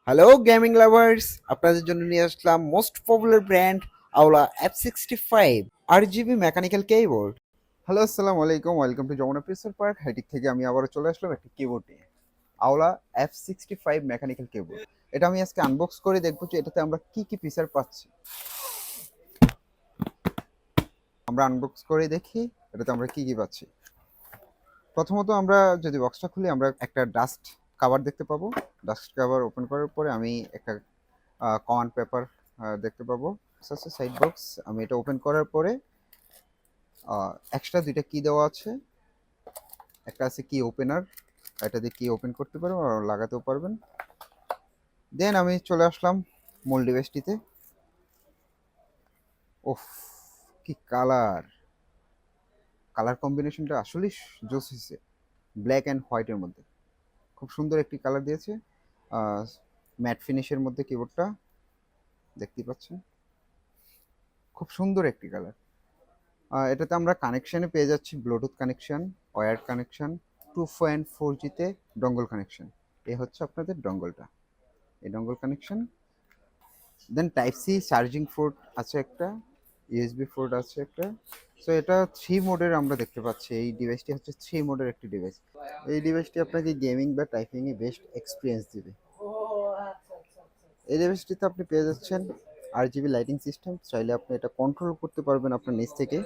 Hello gaming lovers, আপনাদের জন্য নিয়ে আসলাম মোস্ট পপুলার ব্র্যান্ড আওলা F65 RGB mechanical keyboard. Hello, আসসালামু আলাইকুম, ওয়েলকাম টু যমুনা পিসের পার্ক হাইটেক থেকে। আমি আবারও চলে আসলাম একটি কিবোর্ড নিয়ে, আওলা F65 মেকানিক্যাল কিবোর্ড। এটা আমি আজকে আনবক্স করে দেখবো যে এটাতে আমরা কি কি ফিচার পাচ্ছি। আমরা আনবক্স করে দেখি এটাতে আমরা কি কি পাচ্ছি। প্রথমত আমরা যদি বক্সটা খুলি, আমরা একটা ডাস্ট কাভার দেখতে পাবো। ডাস্ট কাভার ওপেন করার পরে আমি একটা কমান্ড পেপার দেখতে পাবো। আছে সাইড বক্স। আমি এটা ওপেন করার পরে এক্সট্রা দুইটা কি দেওয়া আছে। একটা আছে কি ওপেনার, এটা দিয়ে কি ওপেন করতে পারবেন আর লাগাতেও পারবেন। দেন আমি চলে আসলাম মূল ডিভাইসটিতে। ওফ, কি কালার! কালার কম্বিনেশনটা আসলেই জোস হয়েছে। ব্ল্যাক অ্যান্ড হোয়াইটের মধ্যে খুব সুন্দর একটি কালার দিয়েছে। ম্যাট ফিনিশের মধ্যে কিবোর্ডটা দেখতেই পাচ্ছেন, খুব সুন্দর একটি কালার। এটাতে আমরা কানেকশানে পেয়ে যাচ্ছি Bluetooth connection, wire connection, 2.4G dongle connection. এ হচ্ছে আপনাদের ডঙ্গলটা, এই dongle connection. Then type C charging port আছে একটা, ইউএসবি পোর্ট আছে একটা। সো এটা 3 মোডের আমরা দেখতে পাচ্ছি। এই ডিভাইসটি হচ্ছে 3 মোডের একটি ডিভাইস। এই ডিভাইসটি আপনাকে গেমিং বা টাইপিংয়ে বেস্ট এক্সপিরিয়েন্স দিবে। এই ডিভাইসটিতে আপনি পেয়ে যাচ্ছেন RGB লাইটিং সিস্টেম। চাইলে আপনি এটা কন্ট্রোল করতে পারবেন আপনার নিচ থেকে।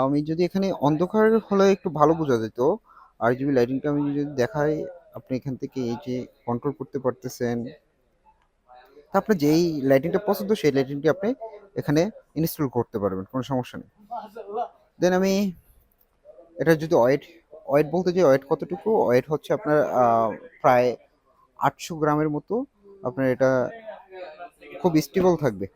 আমি যদি এখানে অন্ধকার হলে একটু ভালো বোঝা যেত। RGB লাইটিংটা আমি যদি দেখাই, আপনি এখান থেকে এই যে কন্ট্রোল করতে পারতেছেন। তা আপনার যেই লাইটিংটা পছন্দ সেই লাইটিংটি আপনি এখানে ইনস্টল করতে পারবেন, কোনো সমস্যা নেই। দেন আমি এটা যদি ওয়েট বলতে যে ওয়েট কতটুকু, ওয়েট হচ্ছে আপনার প্রায় 800 গ্রামের মতো। আপনার এটা খুব স্টেবল থাকবে,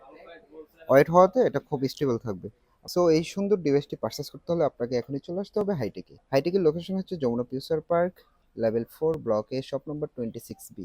ওয়েট হওয়াতে এটা খুব স্টেবল থাকবে। সো এই সুন্দর ডিভাইসটি পারচেস করতে হলে আপনাকে এখনই চলে আসতে হবে হাইটেকে। হাইটেকের লোকেশন হচ্ছে Jamuna future park, level 4, block A, shop number 26B।